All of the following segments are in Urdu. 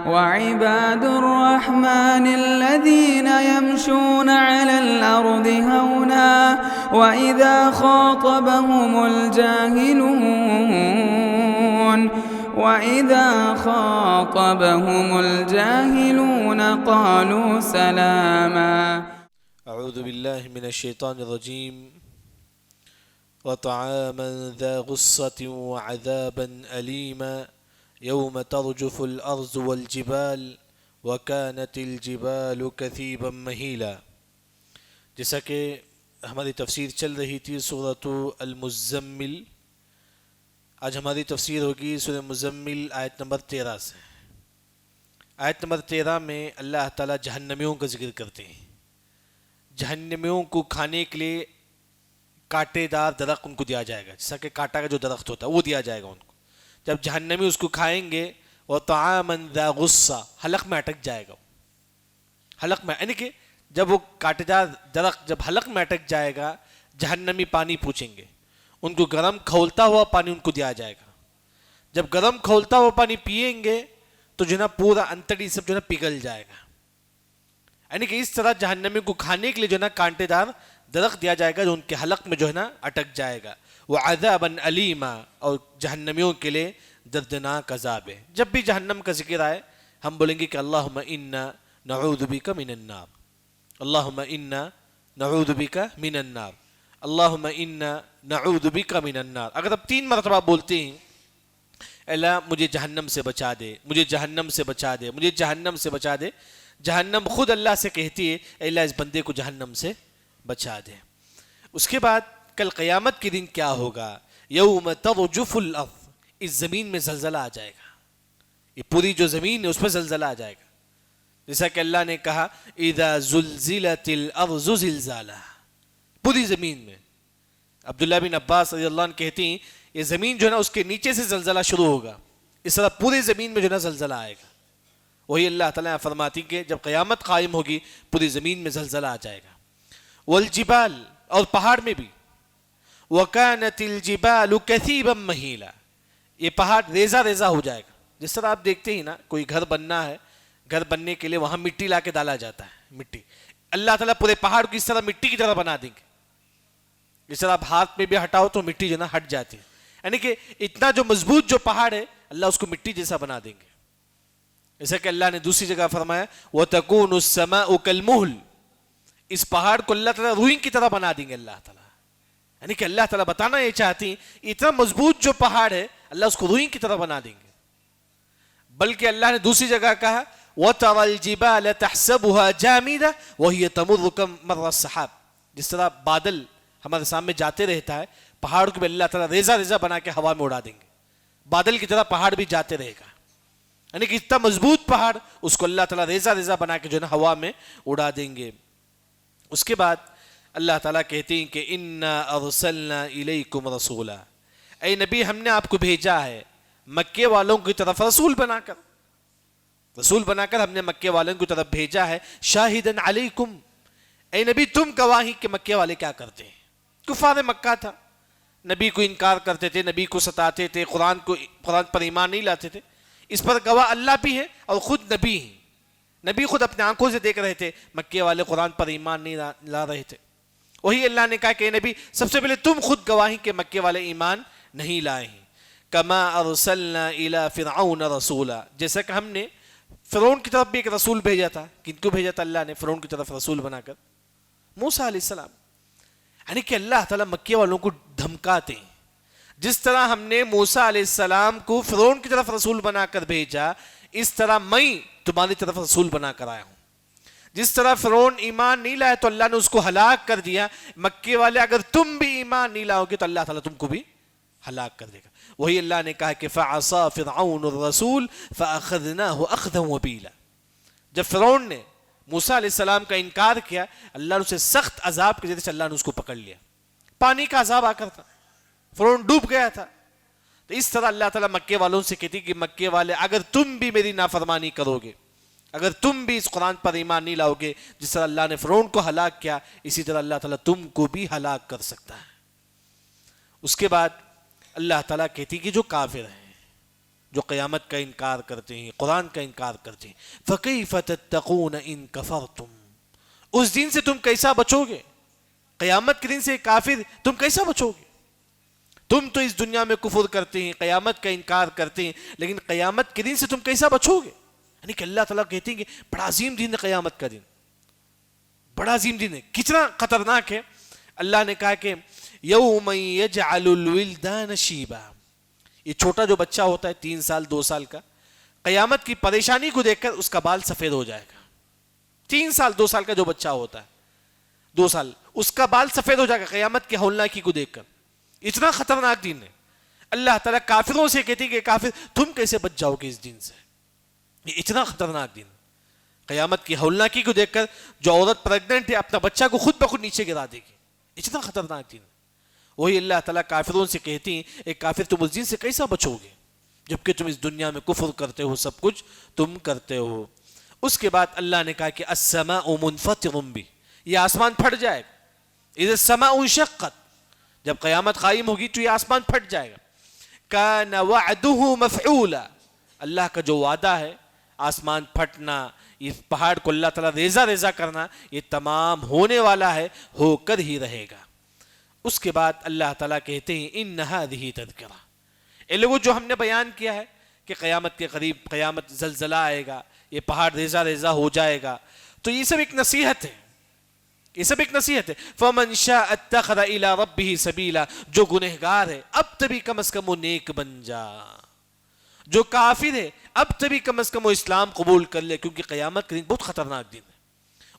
وعباد الرحمن الذين يمشون على الأرض هونا وإذا خاطبهم الجاهلون قالوا سلاما. اعوذ باللہ من الشیطان الرجیم. وطعاما ذا غصة وعذابا أليما يوم ترجف الأرض والجبال وكانت الجبال كثيبا مهيلا. جیسا کہ ہماری تفسیر چل رہی تھی سورۃ المزمل، آج ہماری تفسیر ہوگی سورۃ مزمل آیت نمبر 13 سے. آیت نمبر 13 میں اللہ تعالیٰ جہنمیوں کا ذکر کرتے ہیں. جہنمیوں کو کھانے کے لیے کانٹے دار درخت ان کو دیا جائے گا، جیسا کہ کانٹا کا جو درخت ہوتا ہے وہ دیا جائے گا ان کو. جب جہنمی اس کو کھائیں گے وطعاما ذا غصہ، حلق میں اٹک جائے گا. حلق میں یعنی کہ جب وہ کانٹے دار درخت جب حلق میں اٹک جائے گا، جہنمی پانی پوچھیں گے، ان کو گرم کھولتا ہوا پانی ان کو دیا جائے گا. جب گرم کھولتا ہوا پانی پئیں گے تو جو ہے نا پورا انتڑی سب جو ہے نا پگھل جائے گا. یعنی کہ اس طرح جہنمی کو کھانے کے لیے جو ہے نا کانٹے دار درخت دیا جائے گا جو ان کے حلق میں جو ہے نا اٹک جائے گا. وعذابا علیما، اور جہنمیوں کے لیے دردناک عذاب ہے. جب بھی جہنم کا ذکر آئے ہم بولیں گے کہ اللہم انا نعوذ بک من النار، اللہم انا نعوذ بک من النار، اللہم انا نعوذ بک من النار. اگر آپ 3 مرتبہ بولتے ہیں اللہ مجھے جہنم سے بچا دے، مجھے جہنم سے بچا دے، مجھے جہنم سے بچا دے، جہنم خود اللہ سے کہتی ہے اے اللہ اس بندے کو جہنم سے بچا دے. اس کے بعد کل قیامت کے دن کیا ہوگا؟ یوم ترجف الارض، اس زمین میں زلزلہ آ جائے گا. یہ پوری جو زمین ہے اس پر زلزلہ آ جائے گا. جیسا کہ اللہ نے کہا اذا زلزلت الارض زلزالها، پوری زمین میں. عبداللہ بن عباس رضی اللہ عنہ کہتے ہیں یہ زمین جو ہے نا اس کے نیچے سے زلزلہ شروع ہوگا، اس طرح پوری زمین میں جو ہے نا زلزلہ آئے گا. وہی اللہ تعالیٰ فرماتی کہ جب قیامت قائم ہوگی پوری زمین میں زلزلہ آ جائے گا. والجبال، اور پہاڑ میں بھی. وَكَانَتِ الْجِبَالُ كَثِيبًا مَهِيلًا، یہ پہاڑ ریزہ ریزہ ہو جائے گا. جس طرح آپ دیکھتے ہیں نا کوئی گھر بننا ہے، گھر بننے کے لیے وہاں مٹی لا کے ڈالا جاتا ہے. مٹی اللہ تعالیٰ پورے پہاڑ کو اس طرح مٹی کی طرح بنا دیں گے. جس طرح آپ ہاتھ میں بھی ہٹاؤ تو مٹی جو نا ہٹ جاتی ہے. یعنی کہ اتنا جو مضبوط جو پہاڑ ہے اللہ اس کو مٹی جیسا بنا دیں گے. جیسا کہ اللہ نے دوسری جگہ فرمایا وَتَكُونُ السَّمَاءُ كَالْمُهْلِ، اس پہاڑ کو اللہ تعالیٰ روئی کی طرح بنا دیں گے اللہ تعالیٰ. یعنی کہ اللہ تعالیٰ بتانا یہ چاہتی ہیں اتنا مضبوط جو پہاڑ ہے اللہ اس کو روئی کی طرح بنا دیں گے. بلکہ اللہ نے دوسری جگہ کہا وَتَرَى الْجِبَالَ تَحْسَبُهَا جَامِدَةً وَهِيَ تَمُرُّ كَمَرَّ السَّحَابِ، جس طرح بادل ہمارے سامنے جاتے رہتا ہے پہاڑ کو بھی اللہ تعالیٰ ریزہ ریزہ بنا کے ہوا میں اڑا دیں گے. بادل کی طرح پہاڑ بھی جاتے رہے گا. یعنی کہ اتنا مضبوط پہاڑ اس کو اللہ تعالیٰ ریزہ ریزہ بنا کے جو ہے نا ہوا میں اڑا دیں گے. اس کے بعد اللہ تعالیٰ کہتے ہیں کہ اِنَّا أَرْسَلْنَا إِلَيْكُمْ رَسُولًا، اے نبی ہم نے آپ کو بھیجا ہے مکے والوں کی طرف رسول بنا کر. رسول بنا کر ہم نے مکے والوں کی طرف بھیجا ہے. شاہدن علیکم، اے نبی تم گواہی کہ مکے والے کیا کرتے ہیں. کفار مکہ تھا، نبی کو انکار کرتے تھے، نبی کو ستاتے تھے، قرآن پر ایمان نہیں لاتے تھے. اس پر گواہ اللہ بھی ہے اور خود نبی ہیں. نبی خود اپنے آنکھوں سے دیکھ رہے تھے مکے والے قرآن پر ایمان نہیں لا رہے تھے. وہی اللہ نے کہا کہ اے نبی سب سے پہلے تم خود گواہی کہ مکے والے ایمان نہیں لائے ہیں. کما ارسلنا الی فرعون رسولا، جیسا کہ ہم نے فرعون کی طرف بھی ایک رسول بھیجا تھا. کن کو بھیجا تھا اللہ نے فرعون کی طرف رسول بنا کر؟ موسیٰ علیہ السلام. یعنی کہ اللہ تعالیٰ مکے والوں کو دھمکاتے ہیں. جس طرح ہم نے موسیٰ علیہ السلام کو فرعون کی طرف رسول بنا کر بھیجا، اس طرح میں تمہاری طرف رسول بنا کر آیا ہوں. جس طرح فرعون ایمان نہیں لائے تو اللہ نے اس کو ہلاک کر دیا، مکے والے اگر تم بھی ایمان نہیں لاؤ گے تو اللہ تعالیٰ تم کو بھی ہلاک کر دے گا. وہی اللہ نے کہا کہ فَعَصَى فِرْعَوْنُ الرَّسُولَ فَأَخَذْنَاهُ أَخْذًا وَبِيلًا. جب فرعون نے موسیٰ علیہ السلام کا انکار کیا اللہ نے اسے سخت عذاب کے ذریعے سے اللہ نے اس کو پکڑ لیا. پانی کا عذاب آ کر تھا، فرعون ڈوب گیا تھا. تو اس طرح اللہ تعالیٰ مکے والوں سے کہتی کہ مکے والے اگر تم بھی میری نافرمانی کرو گے، اگر تم بھی اس قرآن پر ایمان نہیں لاؤ گے، جس طرح اللہ نے فرعون کو ہلاک کیا اسی طرح اللہ تعالیٰ تم کو بھی ہلاک کر سکتا ہے. اس کے بعد اللہ تعالیٰ کہتی کہ جو کافر ہیں جو قیامت کا انکار کرتے ہیں، قرآن کا انکار کرتے ہیں. فَكَيْفَ تَتَّقُونَ إِن كَفَرْتُمْ، اس دن سے تم کیسا بچو گے؟ قیامت کے دن سے کافر تم کیسا بچو گے؟ تم تو اس دنیا میں کفر کرتے ہیں، قیامت کا انکار کرتے ہیں، لیکن قیامت کے دن سے تم کیسا بچو گے؟ یعنی کہ اللہ تعالیٰ کہتے ہیں کہ بڑا عظیم دن ہے قیامت کا دن، بڑا عظیم دن ہے. کتنا خطرناک ہے. اللہ نے کہا کہ یوم یجعل الولدان شیبا، یہ چھوٹا جو بچہ ہوتا ہے 3 سال 2 سال کا، قیامت کی پریشانی کو دیکھ کر اس کا بال سفید ہو جائے گا. 3 سال 2 سال کا جو بچہ ہوتا ہے، 2 سال، اس کا بال سفید ہو جائے گا قیامت کی ہولناکی کو دیکھ کر. اتنا خطرناک دن ہے. اللہ تعالیٰ کافروں سے کہتی کہ کافر تم کیسے بچ جاؤ گے اس دن سے؟ یہ اتنا خطرناک دن. قیامت کی ہولناکی کو دیکھ کر جو عورت پریگننٹ ہے اپنا بچہ کو خود بخود نیچے گرا دے گی. اتنا خطرناک دن. وہی اللہ تعالیٰ کافروں سے کہتی ہیں اے کافر تم اس دن سے کیسا بچو گے جبکہ تم اس دنیا میں کفر کرتے ہو، سب کچھ تم کرتے ہو. اس کے بعد اللہ نے کہا کہ السماء منفطر بہ، یہ آسمان پھٹ جائے گا. اذا السماء انشقت، جب قیامت قائم ہوگی تو یہ آسمان پھٹ جائے گا. کان وعدہ مفعولا، اللہ کا جو وعدہ ہے آسمان پھٹنا، اس پہاڑ کو اللہ تعالیٰ ریزہ ریزہ کرنا، یہ تمام ہونے والا ہے، ہو کر ہی رہے گا. اس کے بعد اللہ تعالیٰ کہتے ہیں ان ھذہ تذکرہ، اے لوگوں جو ہم نے بیان کیا ہے کہ قیامت کے قریب قیامت زلزلہ آئے گا، یہ پہاڑ ریزہ ریزہ ہو جائے گا، تو یہ سب ایک نصیحت ہے، یہ سب ایک نصیحت ہے. فمن شاء اتخذ الی ربہ سبیلا، جو گنہگار ہے اب تبھی کم از کم وہ نیک بن جا، جو کافر ہے اب تبھی کم از کم وہ اسلام قبول کر لے، کیونکہ قیامت کے دن بہت خطرناک دن ہے.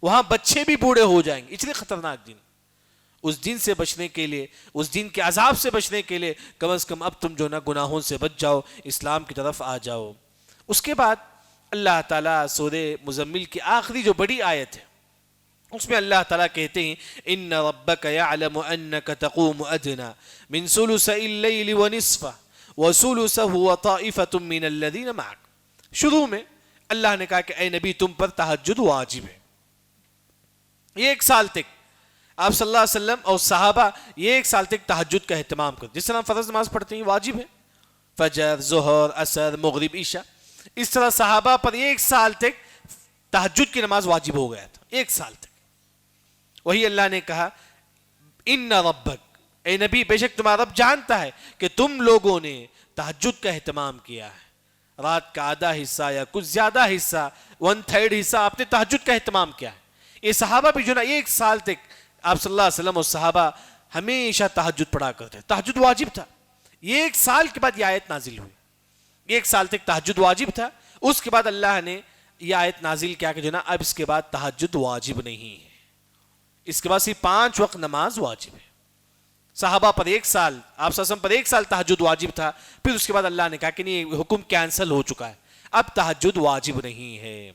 وہاں بچے بھی بوڑھے ہو جائیں گے، اتنے خطرناک دن. اس دن سے بچنے کے لیے، اس دن کے عذاب سے بچنے کے لیے کم از کم اب تم جو نا گناہوں سے بچ جاؤ، اسلام کی طرف آ جاؤ. اس کے بعد اللہ تعالیٰ سورہ مزمل کی آخری جو بڑی آیت ہے اس میں اللہ تعالیٰ کہتے ہیں ان ربک یعلم انک تقوم ادنی من ثلثی اللیل ونصفہ وثلثہ وطائفۃ من الذین معک. شروع میں اللہ نے کہا کہ اے نبی تم پر تہجد واجب ہے. یہ 1 سال تک آپ صلی اللہ علیہ وسلم اور صحابہ یہ 1 سال تک تہجد کا اہتمام کرتے. جس طرح ہم فرض نماز پڑھتے ہیں واجب ہے، فجر، ظہر، عصر، مغرب، عشاء، اس طرح صحابہ پر یہ 1 سال تک تہجد کی نماز واجب ہو گیا تھا، 1 سال تک. وہی اللہ نے کہا ان ربک، اے نبی بے شک تمہارا رب جانتا ہے کہ تم لوگوں نے تہجد کا اہتمام کیا ہے. رات کا آدھا حصہ یا کچھ زیادہ حصہ، 1/3 حصہ آپ نے تہجد کا اہتمام کیا ہے. یہ صحابہ بھی جو نا 1 سال تک آپ صلی اللہ علیہ وسلم اور صحابہ ہمیشہ تہجد پڑھا کرتے. تہجد واجب تھا. یہ 1 سال کے بعد یہ آیت نازل ہوئی. 1 سال تک تہجد واجب تھا. اس کے بعد اللہ نے یہ آیت نازل کیا کہ جو نا اب اس کے بعد تہجد واجب نہیں ہے، اس کے بعد صرف 5 وقت نماز واجب ہے. صحابہ پر 1 سال، آپ صلی اللہ علیہ وسلم پر 1 سال تہجد واجب تھا. پھر اس کے بعد اللہ نے کہا کہ نہیں، حکم کینسل ہو چکا ہے، اب تہجد واجب نہیں ہے.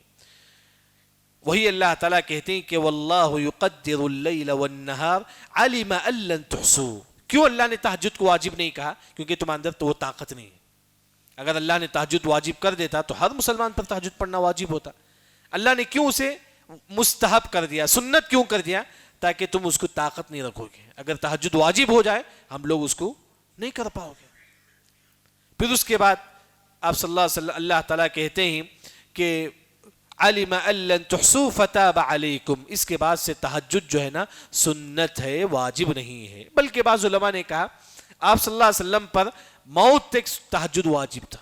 وہی اللہ تعالیٰ کہتے ہیں کہ واللہ یقدر اللیل والنہار علم ان لن تحصوا. کیوں اللہ نے تہجد کو واجب نہیں کہا؟ کیونکہ تمہارے اندر تو وہ طاقت نہیں ہے. اگر اللہ نے تہجد واجب کر دیتا تو ہر مسلمان پر تہجد پڑھنا واجب ہوتا. اللہ نے کیوں اسے مستحب کر دیا، سنت کیوں کر دیا؟ تاکہ تم اس کو طاقت نہیں رکھو گے. اگر تہجد واجب ہو جائے ہم لوگ اس کو نہیں کر پاؤ گے. پھر اس کے بعد آپ صلی اللہ علیہ وسلم اللہ تعالیٰ کہتے ہیں کہ علم ان لن تحصوا فتاب علیکم. اس کے بعد سے تہجد جو ہے نا سنت ہے، واجب نہیں ہے. بلکہ بعض علماء نے کہا آپ صلی اللہ علیہ وسلم پر موت تک تہجد واجب تھا.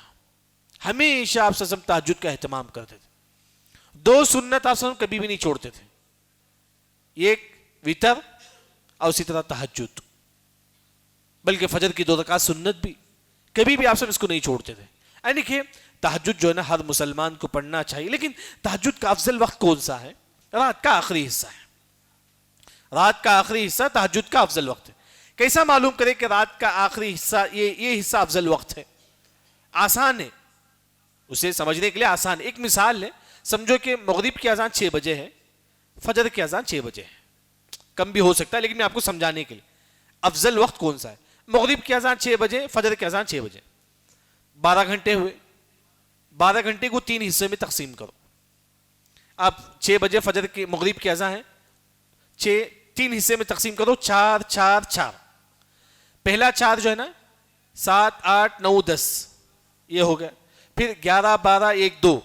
ہمیشہ آپ صلی اللہ علیہ وسلم تہجد کا اہتمام کرتے تھے. 2 سنت آپ صلی اللہ علیہ وسلم کبھی بھی نہیں چھوڑتے تھے، ایک وتر اور اسی طرح تہجد. بلکہ فجر کی 2 رکعت سنت بھی کبھی بھی آپ سب اس کو نہیں چھوڑتے تھے. یعنی کہ تہجد جو ہے نا ہر مسلمان کو پڑھنا چاہیے. لیکن تہجد کا افضل وقت کون سا ہے؟ رات کا آخری حصہ ہے. رات کا آخری حصہ تہجد کا افضل وقت ہے. کیسا معلوم کرے کہ رات کا آخری حصہ یہ حصہ افضل وقت ہے؟ آسان ہے، اسے سمجھنے کے لیے آسان ہے. ایک مثال ہے، سمجھو کہ مغرب کی اذان 6 بجے ہے، فجر کی اذان 6 بجے ہے. کم بھی ہو سکتا ہے لیکن میں آپ کو سمجھانے کے لیے افضل وقت کون سا ہے. مغرب کی اذان 6 بجے، فجر کی اذان 6 بجے، 12 گھنٹے ہوئے. 12 گھنٹے کو 3 حصے میں تقسیم کرو. آپ 6 بجے فجر کی مغرب کی اذان ہے، 3 حصے میں تقسیم کرو، 4 4 4. پہلا 4 جو ہے نا 7 8 9 10 یہ ہو گیا. پھر 11 12 1 2.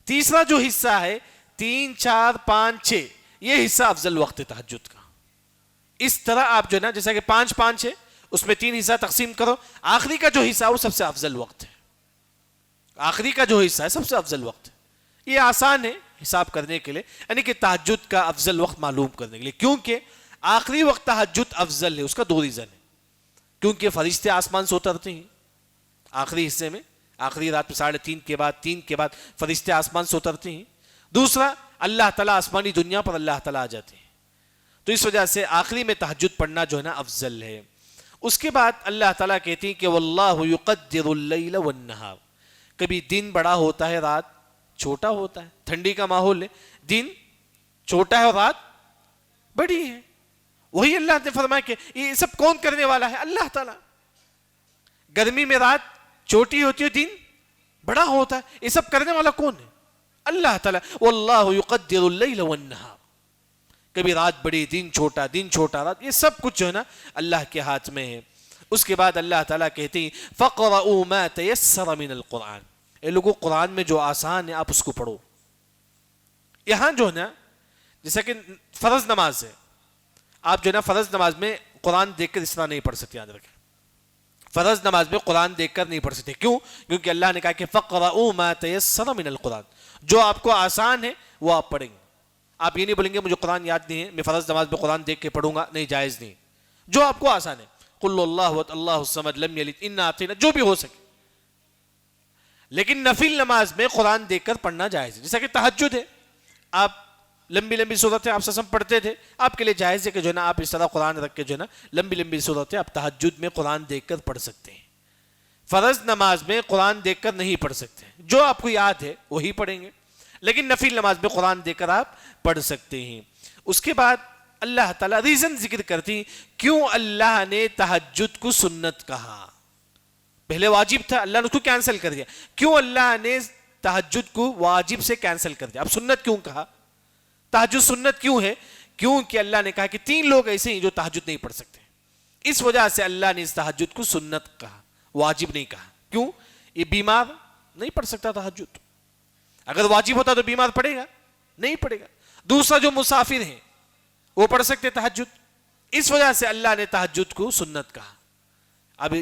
تیسرا جو حصہ ہے 3 4 5 6 یہ حصہ افضل وقت ہے تہجد کا. اس طرح آپ جو ہے نا جیسا کہ 5 5 ہے اس میں 3 حصہ تقسیم کرو, آخری کا جو حصہ ہے وہ سب سے افضل وقت ہے. آخری کا جو حصہ ہے سب سے افضل وقت ہے. یہ آسان ہے حساب کرنے کے لیے, یعنی کہ تہجد کا افضل وقت معلوم کرنے کے لیے, کیونکہ آخری وقت تہجد افضل ہے. اس کا 2 ریزن ہے. کیونکہ فرشتے آسمان سے اترتے ہیں آخری حصے میں, آخری رات میں 3:30 کے بعد 3 کے بعد فرشتے آسمان سے اترتے ہیں. دوسرا اللہ تعالیٰ آسمانی دنیا پر اللہ تعالیٰ آ جاتے ہیں, تو اس وجہ سے آخری میں تہجد پڑھنا جو ہے نا افضل ہے. اس کے بعد اللہ تعالیٰ کہتے ہیں کہ واللہ یقدر اللیل والنہار, کبھی دن بڑا ہوتا ہے رات چھوٹا ہوتا ہے. ٹھنڈی کا ماحول ہے, دن چھوٹا ہے اور رات بڑی ہے. وہی اللہ نے فرمایا کہ یہ سب کون کرنے والا ہے؟ اللہ تعالیٰ. گرمی میں رات چھوٹی ہوتی ہے دن بڑا ہوتا ہے, یہ سب کرنے والا کون ہے؟ اللہ تعالیٰ. واللہ یقدر اللیل والنہار, کبھی رات بڑی دن چھوٹا رات, یہ سب کچھ جو ہے نا اللہ کے ہاتھ میں ہے. اس کے بعد اللہ تعالیٰ کہتے ہیں فَقْرَؤُوا مَا تَيَسَّرَ مِنَ الْقُرْآنِ, اے لوگوں قرآن میں جو آسان ہے آپ اس کو پڑھو. یہاں جو ہے نا جیسا کہ فرض نماز ہے, آپ جو ہے نا فرض نماز میں قرآن دیکھ کر اس طرح نہیں پڑھ سکتے. یاد رکھیں فرض نماز میں قرآن دیکھ کر نہیں پڑھ سکتے. کیوں؟ کیونکہ اللہ نے کہا کہ فَقْرَؤُوا مَا تَيَسَّرَ مِنَ الْقُرْآنِ, جو آپ کو آسان ہے وہ آپ پڑھیں گے. آپ یہ نہیں بولیں گے مجھے قرآن یاد نہیں ہے میں فرض نماز میں قرآن دیکھ کے پڑھوں گا, نہیں, جائز نہیں. جو آپ کو آسان ہے, قُلْ اللَّهُ اللَّهُ الصَّمَدُ لَمْ يَلِدْ إِنَّا أَعْطَيْنَاكَ, جو بھی ہو سکے. لیکن نفل نماز میں قرآن دیکھ کر پڑھنا جائز ہے. جیسا کہ تہجد ہے, آپ لمبی صورتیں آپ سسم پڑھتے تھے, آپ کے لیے جائز ہے کہ جو ہے نا آپ اس طرح قرآن رکھ کے جو ہے نا لمبی صورتیں آپ تہجد میں قرآن دیکھ کر پڑھ سکتے ہیں. فرض نماز میں قرآن دیکھ کر نہیں پڑھ سکتے, جو آپ کو یاد ہے وہی پڑھیں گے. لیکن نفل نماز میں قرآن دیکھ کر آپ پڑھ سکتے ہیں. اس کے بعد اللہ تعالیٰ ریزن ذکر کرتی کیوں اللہ نے تہجد کو سنت کہا. پہلے واجب تھا, اللہ نے اس کو کینسل کر دیا. کیوں اللہ نے تہجد کو واجب سے کینسل کر دیا, اب سنت کیوں کہا؟ تہجد سنت کیوں ہے؟ کیونکہ اللہ نے کہا کہ 3 لوگ ایسے ہیں جو تہجد نہیں پڑھ سکتے. اس وجہ سے اللہ نے اس تہجد کو سنت کہا, واجب نہیں کہا. کیوں؟ یہ بیمار نہیں پڑھ سکتا تہجد, اگر واجب ہوتا تو بیمار پڑھے گا نہیں پڑھے گا. دوسرا جو مسافر ہیں وہ پڑھ سکتے تہجد, اس وجہ سے اللہ نے تہجد کو سنت کہا. اب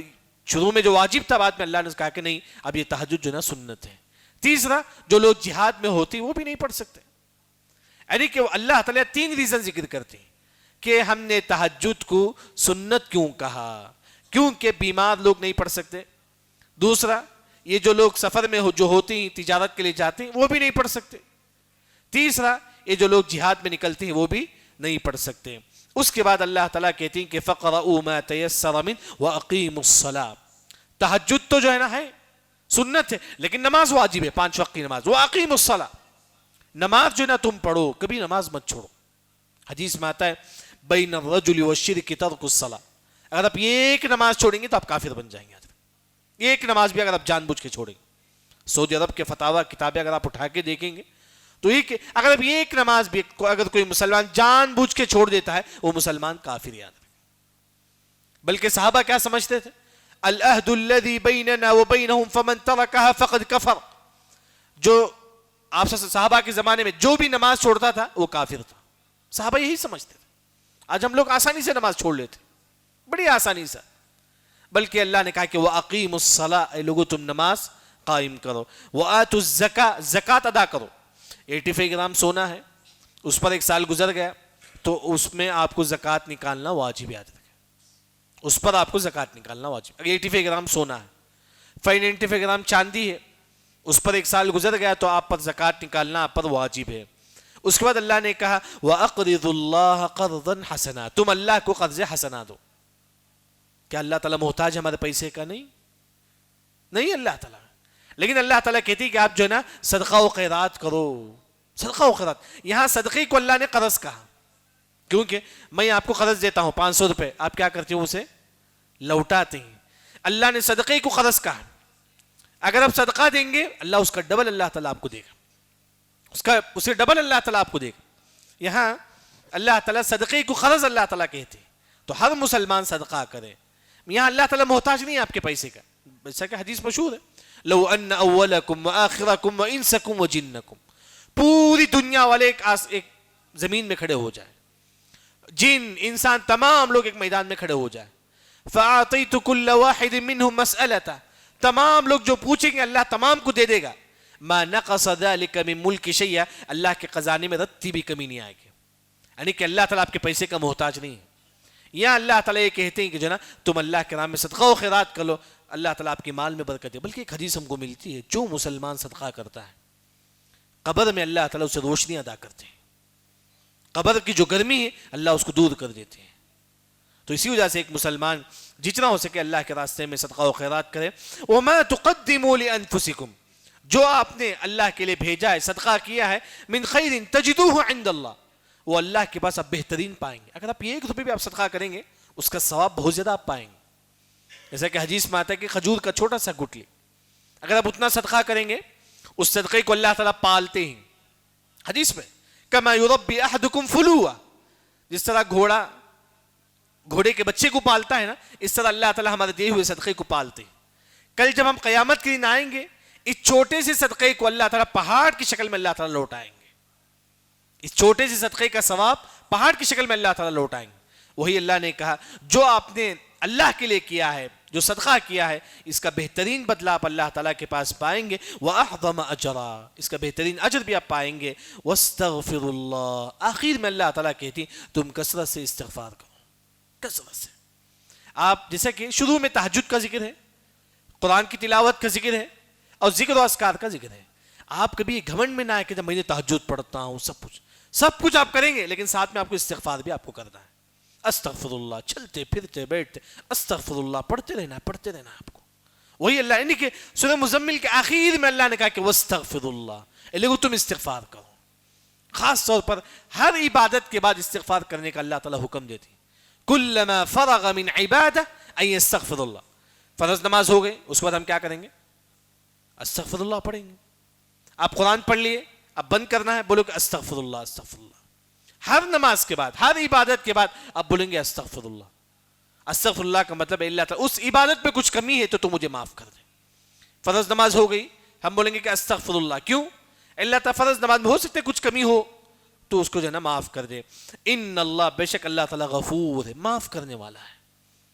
شروع میں جو واجب تھا بعد میں اللہ نے کہا کہ نہیں اب یہ تہجد جو نا سنت ہے. تیسرا جو لوگ جہاد میں ہوتے وہ بھی نہیں پڑھ سکتے. یعنی کہ اللہ تعالیٰ 3 ریزن ذکر کرتے ہیں کہ ہم نے تہجد کو سنت کیوں کہا, کیونکہ بیمار لوگ نہیں پڑھ سکتے. دوسرا یہ جو لوگ سفر میں جو ہوتے ہیں تجارت کے لیے جاتے ہیں وہ بھی نہیں پڑھ سکتے. تیسرا یہ جو لوگ جہاد میں نکلتے ہیں وہ بھی نہیں پڑھ سکتے. اس کے بعد اللہ تعالیٰ کہتے ہیں کہ فَقْرَؤُوا مَا تَيَسَّرَ مِنْهُ وَأَقِيمُوا الصَّلَاةَ, تہجد تو جو ہے نا ہے سنت ہے لیکن نماز واجب ہے, 5 وقت کی نماز. وَأَقِيمُوا الصَّلَاةَ, نماز جو ہے نا تم پڑھو, کبھی نماز مت چھوڑو. حدیث میں آتا ہے بَيْنَ الرَّجُلِ وَالشِّرْكِ تَرْكُ الصَّلَاةِ, اگر آپ ایک نماز چھوڑیں گے تو آپ کافر بن جائیں گے. ایک نماز بھی اگر آپ جان بوجھ کے چھوڑیں گے, سعودی عرب کے فتاوی کتابیں اگر آپ اٹھا کے دیکھیں گے تو یہ کہ اگر اب ایک نماز بھی اگر کوئی مسلمان جان بوجھ کے چھوڑ دیتا ہے وہ مسلمان کافر یاد رکھے. بلکہ صحابہ کیا سمجھتے تھے؟ العہد الذی بیننا وبینہم فمن ترکہا فقد کفر, جو آپ صحابہ کے زمانے میں جو بھی نماز چھوڑتا تھا وہ کافر تھا. صحابہ یہی سمجھتے تھے. آج ہم لوگ آسانی سے نماز چھوڑ لیتے, بڑی آسانی سے. بلکہ اللہ نے کہا کہ وَأَقِيمُوا الصَّلَاةَ, اے لوگو تم نماز قائم کرو. وَآتُوا الزَّكَاةَ, زکوٰۃ ادا کرو. 85 گرام سونا ہے, اس پر 1 سال گزر گیا تو اس میں آپ کو زکوٰۃ نکالنا واجب. یاد رکھیں اس پر آپ کو زکوٰۃ نکالنا واجب. اگر 85 گرام سونا ہے, 95 گرام چاندی ہے, اس پر 1 سال گزر گیا تو آپ پر زکوٰۃ نکالنا آپ پر واجب ہے. اس کے بعد اللہ نے کہا وَأَقْرِضُوا اللَّهَ قَرْضًا حَسَنًا, تم اللہ کو قرض حسنہ دو. کیا اللہ تعالیٰ محتاج ہمارے پیسے کا؟ نہیں اللہ تعالیٰ. لیکن اللہ تعالیٰ کہتی ہے کہ آپ جو ہے نا صدقہ و خیرات کرو. صدقہ و خیرات, یہاں صدقے کو اللہ نے قرض کہا کیونکہ میں آپ کو قرض دیتا ہوں 500 روپے, آپ کیا کرتے ہو اسے لوٹاتے ہیں. اللہ نے صدقے کو قرض کہا. اگر آپ صدقہ دیں گے اللہ اس کا ڈبل اللہ تعالیٰ آپ کو دے گا, اسے ڈبل اللہ تعالیٰ آپ کو دے گا. یہاں اللہ تعالیٰ صدقے کو قرض اللہ تعالیٰ کہتے ہیں, تو ہر مسلمان صدقہ کرے. یہاں اللہ تعالیٰ محتاج نہیں ہے آپ کے پیسے کا, جیسا کہ حدیث مشہور ہے لو ان اولکم وآخرکم وانسکم وجنکم، پوری دنیا والے ایک زمین میں کھڑے ہو جائیں، جن انسان تمام لوگ ایک میدان میں کھڑے ہو جائیں، فَأَعْطَيْتُ كُلَّ وَاحِدٍ مِّنْهُمْ مَسْأَلَةً، تمام لوگ جو پوچھیں گے اللہ تمام کو دے دے گا، مَا نَقَصَ ذَلِكَ مِن مُلْكِ شَيْئًا، اللہ کے خزانے میں رتی بھی کمی نہیں آئے گی. یعنی کہ اللہ تعالیٰ آپ کے پیسے کا محتاج نہیں ہے. یا اللہ تعالیٰ یہ کہتے ہیں کہ جو نا تم اللہ کے نام میں صدقہ و خیرات کر لو، اللہ تعالیٰ آپ کے مال میں برکت دے. بلکہ ایک حدیث ہم کو ملتی ہے، جو مسلمان صدقہ کرتا ہے قبر میں اللہ تعالیٰ اسے روشنی ادا کرتے ہیں، قبر کی جو گرمی ہے اللہ اس کو دور کر دیتے ہیں. تو اسی وجہ سے ایک مسلمان جتنا ہو سکے اللہ کے راستے میں صدقہ و خیرات کرے. وَمَا تُقَدِّمُوا لِأَنفُسِكُمْ، جو آپ نے اللہ کے لیے بھیجا ہے، صدقہ کیا ہے، مِن خَيْرٍ تَجِدُوهُ عِنْدَ اللَّهِ، وہ اللہ کے پاس آپ بہترین پائیں گے. اگر آپ ایک روپے بھی آپ صدقہ کریں گے اس کا ثواب بہت زیادہ آپ پائیں گے. جیسا کہ حدیث میں آتا ہے کہ کھجور کا چھوٹا سا گٹلی، اگر آپ اتنا صدقہ کریں گے اس صدقے کو اللہ تعالیٰ پالتے ہیں. حدیث میں کما یربی احدکم فلوا، جس طرح گھوڑے کے بچے کو پالتا ہے نا، اس طرح اللہ تعالیٰ ہمارے دیے ہوئے صدقے کو پالتے ہیں. کل جب ہم قیامت کے دن آئیں گے اس چھوٹے سے صدقے کو اللہ تعالیٰ پہاڑ کی شکل میں اللہ تعالیٰ لوٹائیں گے. اس چھوٹے سے صدقے کا ثواب پہاڑ کی شکل میں اللہ تعالیٰ لوٹائیں گے. وہی اللہ نے کہا جو آپ نے اللہ کے لیے کیا ہے، جو صدقہ کیا ہے، اس کا بہترین بدلہ آپ اللہ تعالیٰ کے پاس پائیں گے. وَأَعْظَمَ أَجْرًا، اس کا بہترین اجر بھی آپ پائیں گے. وَاسْتَغْفِرُ اللَّهِ، آخر میں اللہ تعالیٰ کہتی ہیں تم کثرت سے استغفار کرو، کثرت سے. آپ جیسا کہ شروع میں تہجد کا ذکر ہے، قرآن کی تلاوت کا ذکر ہے اور ذکر و اذکار کا ذکر ہے. آپ کبھی گھمنڈ میں نہ آئے کہ جب میں نے تہجد پڑھتا ہوں سب کچھ آپ کریں گے، لیکن ساتھ میں آپ کو استغفار بھی آپ کو کرنا ہے. استغفر اللہ، چلتے پھرتے بیٹھتے استغفر اللہ پڑھتے رہنا آپ کو. وہی اللہ، یعنی کہ سورہ مزمل کے آخر میں اللہ نے کہا کہ وَاسْتَغْفِرُ اللَّهِ، لوگوں تم استغفار کرو. خاص طور پر ہر عبادت کے بعد استغفار کرنے کا اللہ تعالیٰ حکم دیتی. کلما فرغ من عبادہ ان یستغفر اللہ. فرض نماز ہو گئی، اس کے بعد ہم کیا کریں گے؟ استغفر اللہ پڑھیں گے. آپ قرآن پڑھ لیے، اب بند کرنا ہے، بولو کہ استغفر اللہ استغفر اللہ. ہر نماز کے بعد، ہر عبادت کے بعد آپ بولیں گے استغفر اللہ. استغفر اللہ کا مطلب ہے اللہ تعالیٰ اس عبادت میں کچھ کمی ہے تو مجھے معاف کر دے. فرض نماز ہو گئی، ہم بولیں گے کہ استغفر اللہ. کیوں؟ اللہ تعالیٰ فرض نماز میں ہو سکتے کچھ کمی ہو تو اس کو جو ہے نا معاف کر دے. ان اللہ، بے شک اللہ تعالیٰ غفور ہے، معاف کرنے والا ہے.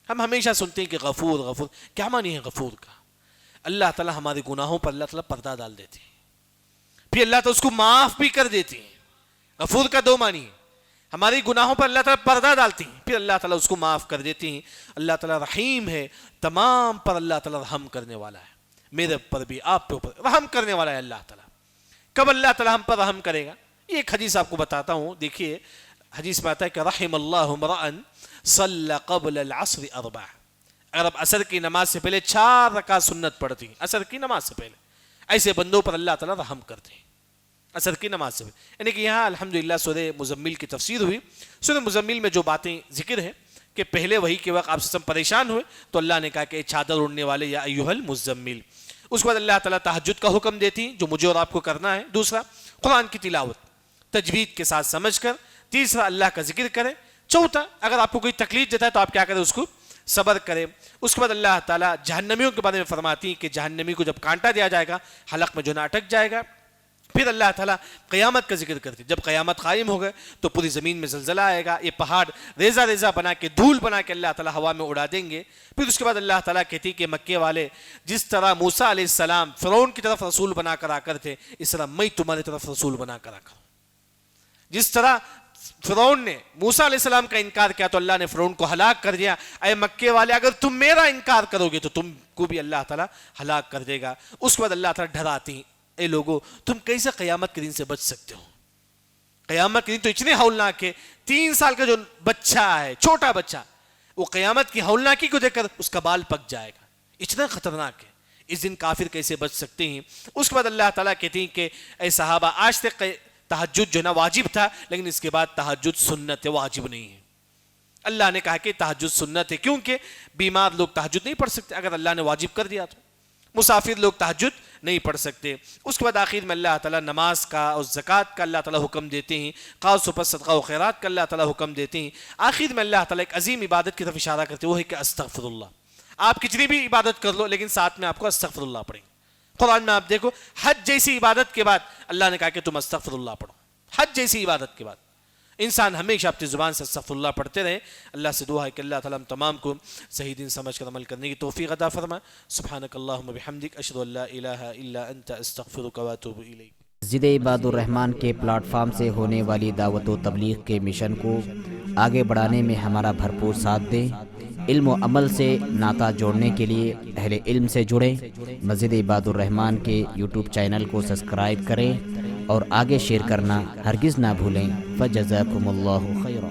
ہم ہمیشہ سنتے ہیں کہ غفور کیا معنی ہے غفور کا؟ اللہ تعالیٰ ہمارے گناہوں پر اللہ تعالیٰ پردہ ڈال دیتے ہیں، پھر اللہ تعالیٰ اس کو معاف بھی کر دیتے ہیں. غفور کا دو معنی ہے، ہمارے گناہوں پر اللہ تعالیٰ پردہ ڈالتے ہیں، پھر اللہ تعالیٰ اس کو معاف کر دیتے ہیں. اللہ تعالیٰ رحیم ہے، تمام پر اللہ تعالیٰ رحم کرنے والا ہے. میرے پر بھی، آپ کے اوپر رحم کرنے والا ہے اللہ تعالیٰ. کب اللہ تعالیٰ ہم پر رحم کرے گا؟ یہ ایک حدیث آپ کو بتاتا ہوں. دیکھیے حدیث میں آتا ہے کہ رحم اللہ امرأً صلی قبل العصر 4. اگر آپ عصر کی نماز سے پہلے 4 رکعت سنت پڑھتی ہیں، عصر کی نماز سے پہلے، ایسے بندوں پر اللہ تعالیٰ رحم کرتے ہیں عصر کی نماز سے پہلے. یعنی کہ یہاں الحمدللہ سورہ مزمل کی تفسیر ہوئی. سورہ مزمل میں جو باتیں ذکر ہے کہ پہلے وحی کے وقت آپ سے پریشان ہوئے تو اللہ نے کہا کہ چادر اڑنے والے یا ایھا المزمل. اس کے بعد اللہ تعالیٰ تہجد کا حکم دیتی ہیں جو مجھے اور آپ کو کرنا ہے. دوسرا قرآن کی تلاوت تجوید کے ساتھ سمجھ کر. تیسرا اللہ کا ذکر کریں. چوتھا اگر آپ کو کوئی تکلیف دیتا ہے تو آپ کیا کریں؟ اس کو صبر کریں. اس کے بعد اللہ تعالیٰ جہنمیوں کے بارے میں فرماتی ہیں کہ جہنمی کو جب کانٹا دیا جائے گا حلق میں جو نہ اٹک جائے گا. پھر اللہ تعالیٰ قیامت کا ذکر کرتی ہے. جب قیامت قائم ہو گئے تو پوری زمین میں زلزلہ آئے گا، یہ پہاڑ ریزہ ریزہ بنا کے دھول بنا کے اللہ تعالیٰ ہوا میں اڑا دیں گے. پھر اس کے بعد اللہ تعالیٰ کہتی کہ مکے والے جس طرح موسیٰ علیہ السلام فرعون کی طرف رسول بنا کر آ کر تھے، اس طرح میں تمہاری طرف رسول بنا کر آ کر. جس طرح فرعون نے موسیٰ علیہ السلام کا انکار کیا تو اللہ نے فرعون کو ہلاک کر دیا. اے مکے والے اگر تم میرا انکار کرو گے تو تم کو بھی اللہ تعالیٰ ہلاک کر دے گا. اس کے بعد اللہ تعالیٰ ڈراتی ہیں، اے لوگو تم کیسے قیامت کے دن سے بچ سکتے ہو؟ قیامت کے دن تو اتنے ہولناک ہے. 3 سال کا جو بچہ ہے، چھوٹا بچہ، وہ قیامت کی ہولناکی کو دیکھ کر اس کا بال پک جائے گا. اتنا خطرناک ہے. اس دن کافر کیسے بچ سکتے ہیں؟ اس کے بعد اللہ تعالیٰ کہتے ہیں کہ اے صحابہ آج تک تہجد جو ہے نا واجب تھا، لیکن اس کے بعد تہجد سنت ہے، واجب نہیں ہے. اللہ نے کہا کہ تہجد سنت ہے کیونکہ بیمار لوگ تہجد نہیں پڑھ سکتے اگر اللہ نے واجب کر دیا تو. مسافر لوگ تہجد نہیں پڑھ سکتے. اس کے بعد آخر میں اللہ تعالیٰ نماز کا اور زکوٰۃ کا اللہ تعالیٰ حکم دیتے ہیں. خاص طور پر صدقہ و خیرات کا اللہ تعالیٰ حکم دیتے ہیں. آخر میں اللہ تعالیٰ ایک عظیم عبادت کی طرف اشارہ کرتے ہیں، وہ ہے کہ استغفر اللہ. آپ کتنی بھی عبادت کر لو لیکن ساتھ میں آپ کو استغفر اللہ پڑھیں. قرآن میں آپ دیکھو حج جیسی عبادت کے بعد اللہ نے کہا کہ تم استغفر اللہ پڑھو. حج جیسی عبادت کے بعد انسان ہمیشہ اپنی زبان سے استغفر اللہ پڑھتے رہے. اللہ سے دعا ہے کہ اللہ تعالیٰ ہم تمام کو صحیح دین سمجھ کر عمل کرنے کی توفیق عطا فرما. سبحانک اللہم بحمدک اشہد ان لا الہ الا انت استغفرک و اتوب الیک. مسجد عباد الرحمن کے پلیٹ فارم سے ہونے والی دعوت و تبلیغ کے مشن کو آگے بڑھانے میں ہمارا بھرپور ساتھ دیں. علم و عمل سے ناطہ جوڑنے کے لیے اہل علم سے جڑیں. مسجد عباد الرحمن کے یوٹیوب چینل کو سبسکرائب کریں اور آگے شیئر کرنا ہرگز نہ بھولیں. فجزاکم اللہ خیرا.